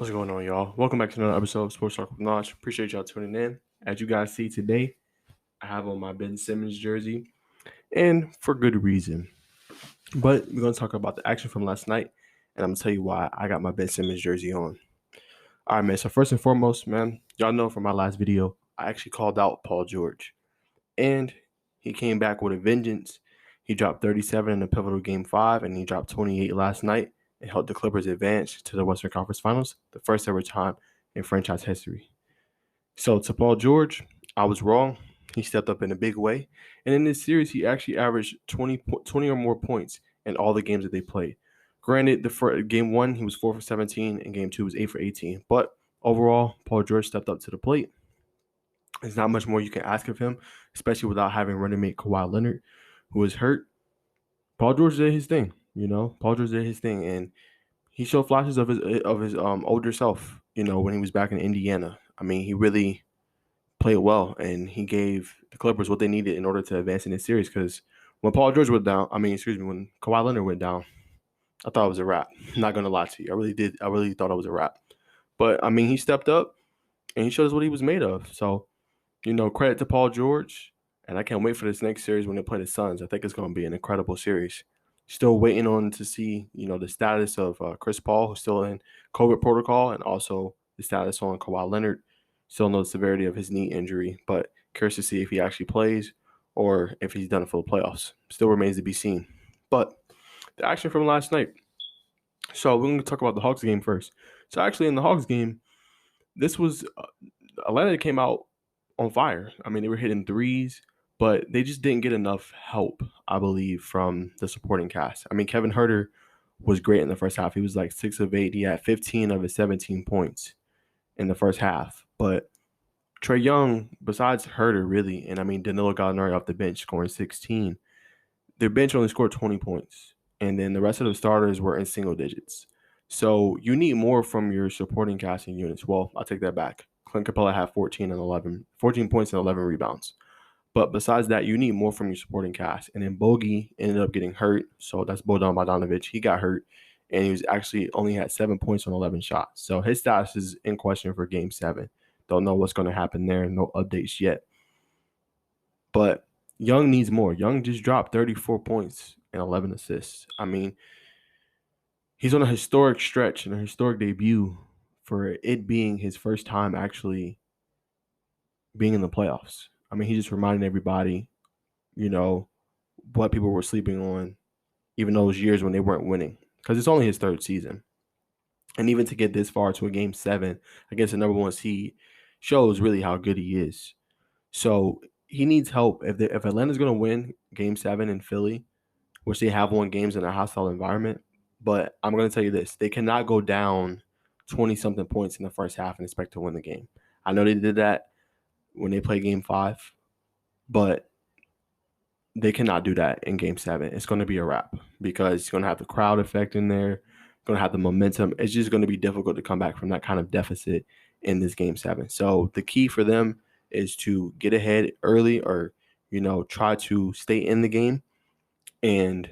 What's going on, y'all? Welcome back to another episode of Sports Talk with Notch. Appreciate y'all tuning in. As you guys see today, I have on my Ben Simmons jersey, and for good reason. But we're going to talk about the action from last night, and I'm going to tell you why I got my Ben Simmons jersey on. All right, man. So first and foremost, man, y'all know from my last video, I actually called out Paul George, and he came back with a vengeance. He dropped 37 in the pivotal Game 5, and he dropped 28 last night. It helped the Clippers advance to the Western Conference Finals, the first ever time in franchise history. So to Paul George, I was wrong. He stepped up in a big way. And in this series, he actually averaged 20 or more points in all the games that they played. Granted, game 1, he was 4 for 17, and game 2 was 8 for 18. But overall, Paul George stepped up to the plate. There's not much more you can ask of him, especially without having running mate Kawhi Leonard, who was hurt. Paul George did his thing, Paul George did his thing, and he showed flashes of his older self, when he was back in Indiana. I mean, he really played well, and he gave the Clippers what they needed in order to advance in this series. Because when Paul George went down, when Kawhi Leonard went down, I thought it was a wrap. I'm not gonna lie to you, I really did. I really thought it was a wrap. But I mean, he stepped up and he showed us what he was made of. So, credit to Paul George, and I can't wait for this next series when they play the Suns. I think it's going to be an incredible series. Still waiting on to see, the status of Chris Paul, who's still in COVID protocol, and also the status on Kawhi Leonard. Still know the severity of his knee injury, but curious to see if he actually plays or if he's done it for the playoffs. Still remains to be seen. But the action from last night. So we're going to talk about the Hawks game first. So actually in the Hawks game, this was Atlanta came out on fire. I mean, they were hitting threes, but they just didn't get enough help, I believe, from the supporting cast. I mean, Kevin Huerter was great in the first half. He was like 6 of 8. He had 15 of his 17 points in the first half. But Trae Young, besides Huerter, really, and I mean, Danilo Gallinari off the bench scoring 16, their bench only scored 20 points. And then the rest of the starters were in single digits. So you need more from your supporting casting units. Well, I'll take that back. Clint Capella had 14 points and 11 rebounds. But besides that, you need more from your supporting cast. And then Bogey ended up getting hurt. So that's Bojan Bogdanovic. He got hurt, and he was actually only had 7 points on 11 shots. So his status is in question for Game 7. Don't know what's going to happen there. No updates yet. But Young needs more. Young just dropped 34 points and 11 assists. I mean, he's on a historic stretch and a historic debut for it being his first time actually being in the playoffs. I mean, he just reminded everybody, what people were sleeping on, even those years when they weren't winning, because it's only his third season. And even to get this far to a Game 7 against the number 1 seed shows really how good he is. So he needs help. If Atlanta's going to win Game 7 in Philly, which they have won games in a hostile environment, but I'm going to tell you this, they cannot go down 20-something points in the first half and expect to win the game. I know they did that when they play Game 5, but they cannot do that in Game 7. It's going to be a wrap because it's going to have the crowd effect in there, going to have the momentum. It's just going to be difficult to come back from that kind of deficit in this Game 7. So the key for them is to get ahead early or, try to stay in the game and,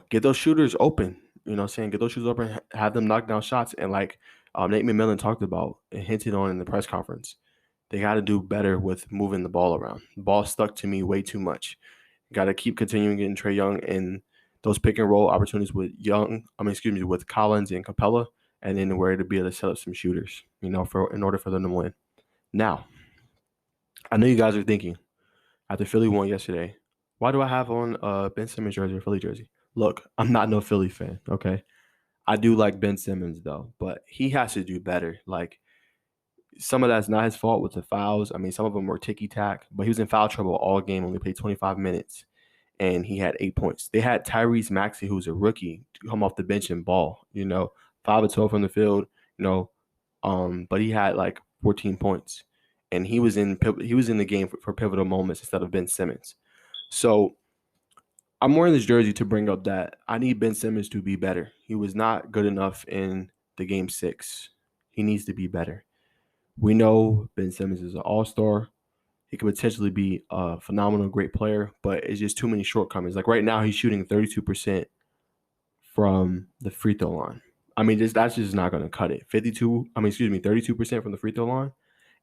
get those shooters open. Get those shooters open, have them knock down shots. And like Nate McMillan talked about and hinted on in the press conference, they got to do better with moving the ball around. The ball stuck to me way too much. Got to keep continuing getting Trae Young in those pick and roll opportunities with with Collins and Capella, and then we're to be able to set up some shooters, in order for them to win. Now, I know you guys are thinking, after Philly won yesterday, why do I have on Ben Simmons jersey or Philly jersey? Look, I'm not no Philly fan, okay? I do like Ben Simmons, though, but he has to do better. Like, some of that's not his fault with the fouls. I mean, some of them were ticky-tack, but he was in foul trouble all game, only played 25 minutes, and he had 8 points. They had Tyrese Maxey, who's a rookie, to come off the bench and ball, 5 of 12 from the field, but he had like 14 points, and he was in the game for pivotal moments instead of Ben Simmons. So I'm wearing this jersey to bring up that I need Ben Simmons to be better. He was not good enough in the Game 6. He needs to be better. We know Ben Simmons is an all-star. He could potentially be a phenomenal, great player, but it's just too many shortcomings. Like right now, he's shooting 32% from the free throw line. I mean, that's just not going to cut it. 32% from the free throw line.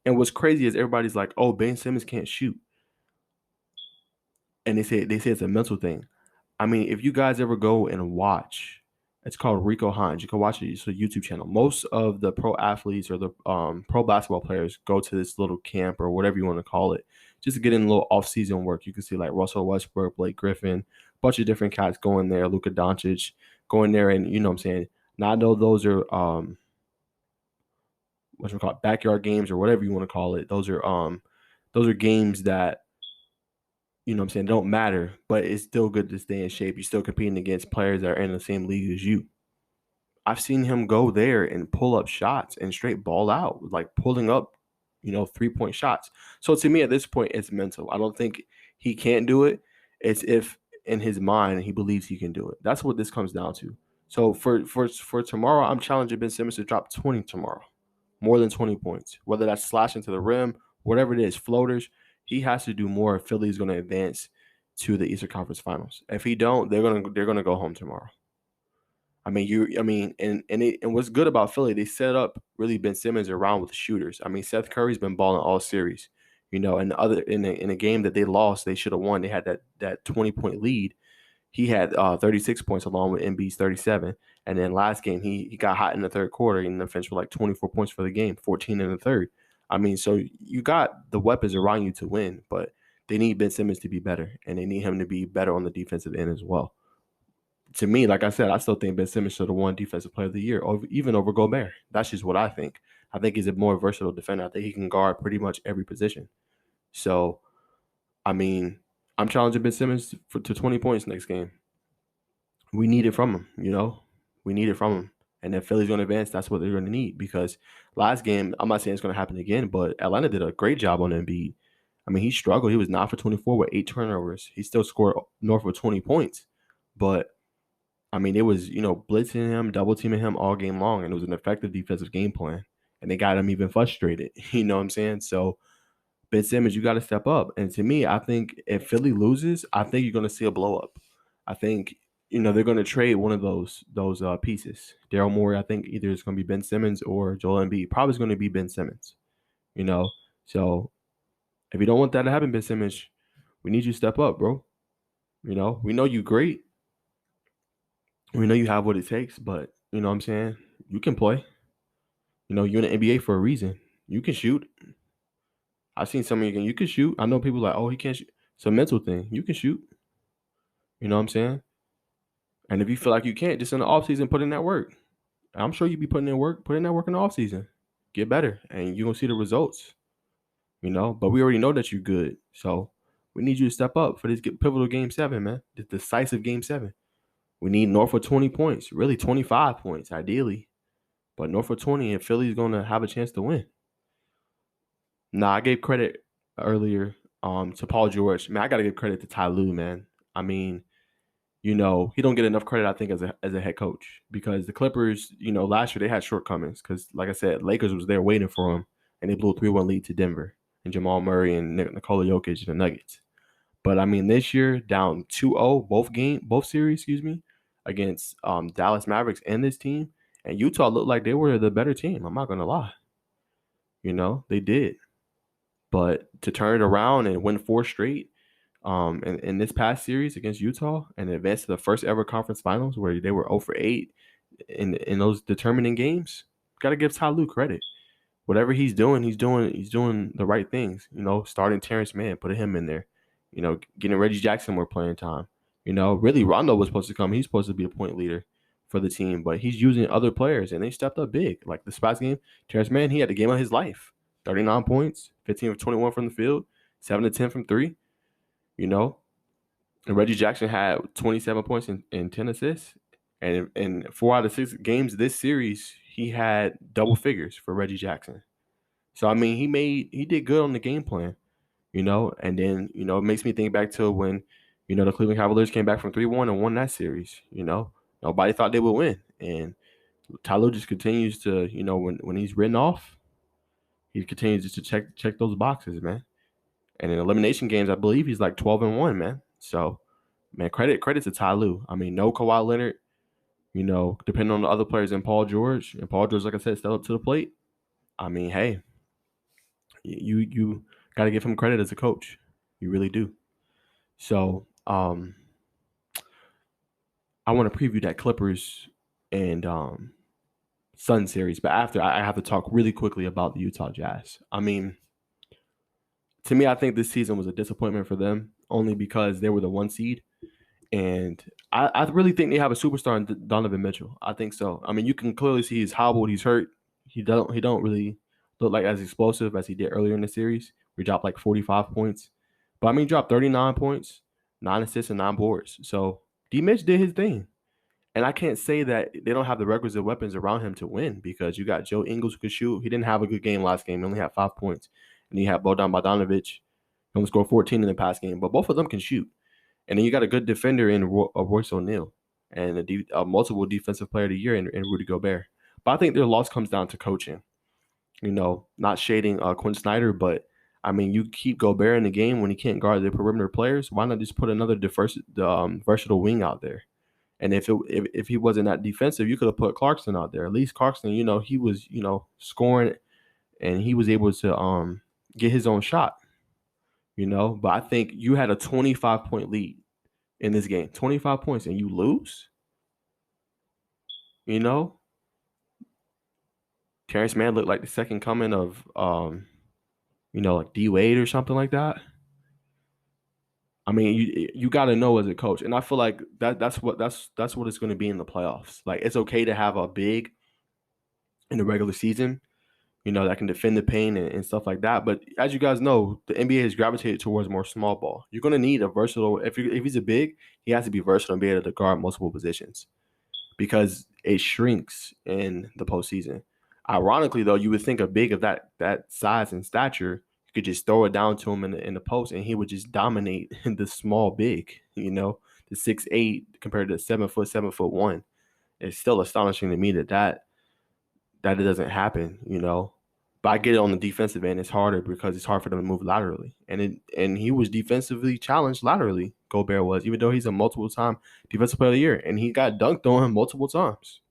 And what's crazy is everybody's like, "Oh, Ben Simmons can't shoot," and they say it's a mental thing. I mean, if you guys ever go and watch, it's called Rico Hines. You can watch it. It's a YouTube channel. Most of the pro athletes or the pro basketball players go to this little camp or whatever you want to call it, just to get in a little off-season work. You can see like Russell Westbrook, Blake Griffin, a bunch of different cats going there. Luka Doncic going there, and you know what I'm saying. Now I know those are what you call it, backyard games or whatever you want to call it. Those are games that you know what I'm saying, don't matter, but it's still good to stay in shape. You're still competing against players that are in the same league as you. I've seen him go there and pull up shots and straight ball out, like pulling up, 3-point shots. So to me, at this point, it's mental. I don't think he can't do it. It's if in his mind he believes he can do it. That's what this comes down to. So for tomorrow, I'm challenging Ben Simmons to drop 20 tomorrow, more than 20 points. Whether that's slashing to the rim, whatever it is, floaters. He has to do more if Philly's going to advance to the Eastern Conference Finals. If he don't, they're gonna go home tomorrow. And what's good about Philly, they set up really Ben Simmons around with shooters. I mean, Seth Curry's been balling all series, and in a game that they lost, they should have won. They had that 20-point lead. He had 36 points along with Embiid's 37. And then last game, he got hot in the third quarter and finished with like 24 points for the game, 14 in the third. I mean, so you got the weapons around you to win, but they need Ben Simmons to be better, and they need him to be better on the defensive end as well. To me, like I said, I still think Ben Simmons should have won Defensive Player of the Year, even over Gobert. That's just what I think. I think he's a more versatile defender. I think he can guard pretty much every position. So, I mean, I'm challenging Ben Simmons to 20 points next game. We need it from him, We need it from him. And if Philly's going to advance, that's what they're going to need. Because last game, I'm not saying it's going to happen again, but Atlanta did a great job on Embiid. I mean, he struggled. He was 9 for 24 with 8 turnovers. He still scored north of 20 points. But, I mean, it was, blitzing him, double teaming him all game long. And it was an effective defensive game plan. And they got him even frustrated. You know what I'm saying? So, Ben Simmons, you got to step up. And to me, I think if Philly loses, I think you're going to see a blow up. I think they're going to trade one of those pieces. Daryl Morey, I think either it's going to be Ben Simmons or Joel Embiid. Probably it's going to be Ben Simmons. So if you don't want that to happen, Ben Simmons, we need you to step up, bro. We know you great. We know you have what it takes, but you know what I'm saying? You can play. You're in the NBA for a reason. You can shoot. I've seen some of you can shoot. I know people like, oh, he can't shoot. It's a mental thing. You can shoot. You know what I'm saying? And if you feel like you can't, just in the offseason, put in that work. I'm sure you be putting in work. Put in that work in the offseason. Get better, and you're going to see the results. But we already know that you're good. So we need you to step up for this pivotal Game 7, man. This decisive Game 7. We need north of 20 points. Really 25 points, ideally. But north of 20, and Philly's going to have a chance to win. Nah, I gave credit earlier to Paul George. Man, I got to give credit to Ty Lue, man. I mean, he don't get enough credit, I think, as a head coach, because the Clippers, last year they had shortcomings because, like I said, Lakers was there waiting for them, and they blew a 3-1 lead to Denver and Jamal Murray and Nikola Jokic and the Nuggets. But I mean, this year down 2-0 both series, against Dallas Mavericks and this team, and Utah looked like they were the better team. I'm not gonna lie, they did, but to turn it around and win 4 straight. In this past series against Utah and advance to the first ever conference finals where they were 0 for 8 in those determining games, got to give Ty Lue credit. Whatever he's doing the right things. Starting Terrence Mann, putting him in there. Getting Reggie Jackson more playing time. Really Rondo was supposed to come. He's supposed to be a point leader for the team, but he's using other players and they stepped up big. Like the Spurs game, Terrence Mann, he had the game of his life. 39 points, 15 of 21 from the field, 7 to 10 from 3. And Reggie Jackson had 27 points and 10 assists. And in 4 out of 6 games this series, he had double figures for Reggie Jackson. So, I mean, he did good on the game plan, And then, it makes me think back to when, the Cleveland Cavaliers came back from 3-1 and won that series, Nobody thought they would win. And Ty Lue just continues to, when he's written off, he continues just to check those boxes, man. And in elimination games, I believe he's like 12-1, man. So, man, credit to Ty Lue. I mean, no Kawhi Leonard. Depending on the other players and Paul George, like I said, step up to the plate. I mean, hey, you got to give him credit as a coach. You really do. So, I want to preview that Clippers and Sun series, but after I have to talk really quickly about the Utah Jazz. I mean, to me, I think this season was a disappointment for them only because they were the 1 seed. And I really think they have a superstar in Donovan Mitchell. I think so. I mean, you can clearly see he's hobbled, he's hurt. He don't really look like as explosive as he did earlier in the series. We dropped like 45 points. But I mean, he dropped 39 points, 9 assists, and 9 boards. So D Mitch did his thing. And I can't say that they don't have the requisite weapons around him to win because you got Joe Ingles who could shoot. He didn't have a good game last game. He only had 5 points. And you had Bodan Bogdanovic, who only scored 14 in the past game. But both of them can shoot. And then you got a good defender in Royce O'Neal and a multiple defensive player of the year in Rudy Gobert. But I think their loss comes down to coaching. Not shading Quinn Snyder, but I mean, you keep Gobert in the game when he can't guard the perimeter players. Why not just put another versatile wing out there? And if he wasn't that defensive, you could have put Clarkson out there. At least Clarkson, he was scoring, and he was able to get his own shot. But I think you had a 25-point lead in this game, 25 points, and you lose. Terrence Mann looked like the second coming of like D Wade or something like that. I mean, you got to know as a coach, and I feel like that's what it's going to be in the playoffs. Like, it's okay to have a big in the regular season, that can defend the paint and stuff like that. But as you guys know, the NBA has gravitated towards more small ball. You're going to need a versatile. If he's a big, he has to be versatile and be able to guard multiple positions because it shrinks in the postseason. Ironically, though, you would think a big of that size and stature, you could just throw it down to him in the post, and he would just dominate the small big. The 6'8" compared to 7', 7'1". It's still astonishing to me that it doesn't happen. But I get it on the defensive end. It's harder because it's hard for them to move laterally, and he was defensively challenged laterally. Gobert was, even though he's a multiple-time defensive player of the year, and he got dunked on him multiple times.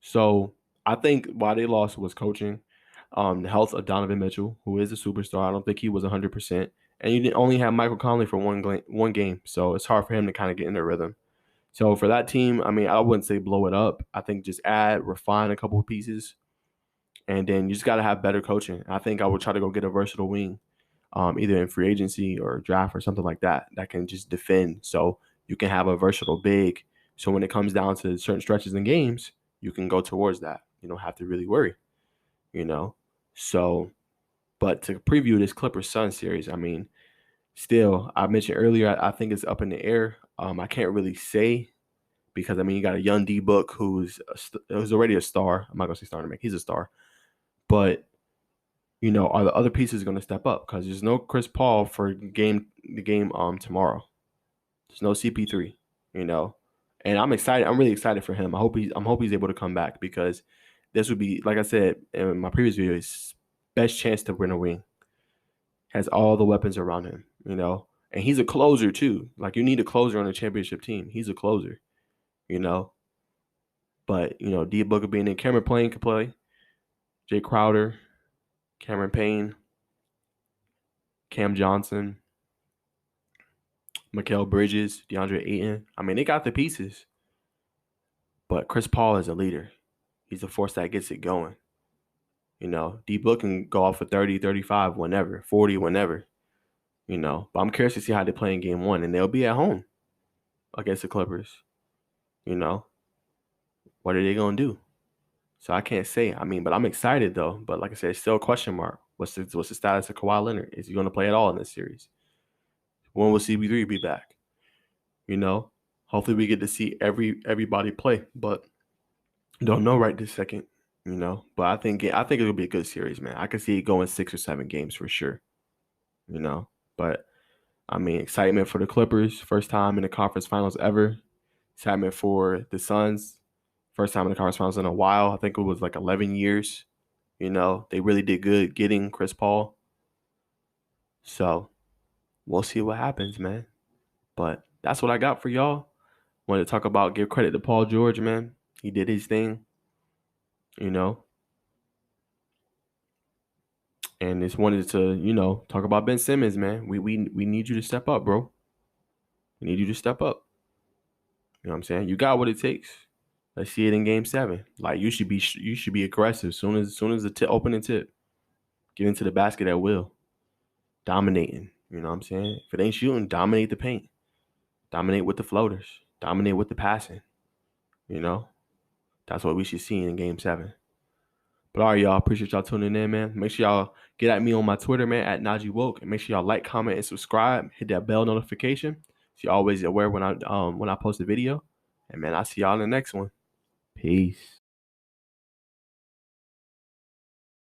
So I think why they lost was coaching, the health of Donovan Mitchell, who is a superstar. I don't think he was 100%, and you didn't only have Michael Conley for one game, so it's hard for him to kind of get in their rhythm. So for that team, I mean, I wouldn't say blow it up. I think just refine a couple of pieces, and then you just got to have better coaching. I think I would try to go get a versatile wing, either in free agency or draft or something like that can just defend. So you can have a versatile big. So when it comes down to certain stretches in games, you can go towards that. You don't have to really worry, So, but to preview this Clippers Sun series, I mean, still, I mentioned earlier, I think it's up in the air. I can't really say because, I mean, you got a young D-Book who's already a star. I'm not going to say star to make. He's a star. But, are the other pieces going to step up? Because there's no Chris Paul for the game tomorrow. There's no CP3, And I'm excited. I'm really excited for him. I hope he's able to come back because this would be, like I said in my previous video, his best chance to win a ring. Has all the weapons around him, And he's a closer too. Like, you need a closer on a championship team. He's a closer, But, D Booker being in, Cameron Payne could play. Jay Crowder, Cameron Payne, Cam Johnson, Mikal Bridges, DeAndre Ayton. I mean, they got the pieces. But Chris Paul is a leader. He's a force that gets it going. D-Book can go off for 30, 35 whenever, 40 whenever. But I'm curious to see how they play in game one. And they'll be at home against the Clippers. What are they going to do? So I can't say. I mean, but I'm excited, though. But like I said, it's still a question mark. What's the status of Kawhi Leonard? Is he going to play at all in this series? When will CP3 be back? Hopefully we get to see everybody play. But don't know right this second. But I think it'll be a good series, man. I can see it going 6 or 7 games for sure. But I mean, excitement for the Clippers, first time in the conference finals ever. Excitement for the Suns, first time in the conference finals in a while. I think it was like 11 years. They really did good getting Chris Paul. So we'll see what happens, man. But that's what I got for y'all. Wanted to talk about, give credit to Paul George, man. He did his thing, you know. And just wanted to, talk about Ben Simmons, man. We need you to step up, bro. We need you to step up. You know what I'm saying? You got what it takes. Let's see it in Game 7. Like you should be aggressive soon as the opening tip. Get into the basket at will. Dominating. You know what I'm saying? If it ain't shooting, dominate the paint. Dominate with the floaters. Dominate with the passing. You know? That's what we should see in Game 7. But all right, y'all. Appreciate y'all tuning in, man. Make sure y'all get at me on my Twitter, man, at Najee Woke. And make sure y'all like, comment, and subscribe. Hit that bell notification so you're always aware when I post a video. And man, I'll see y'all in the next one. Peace.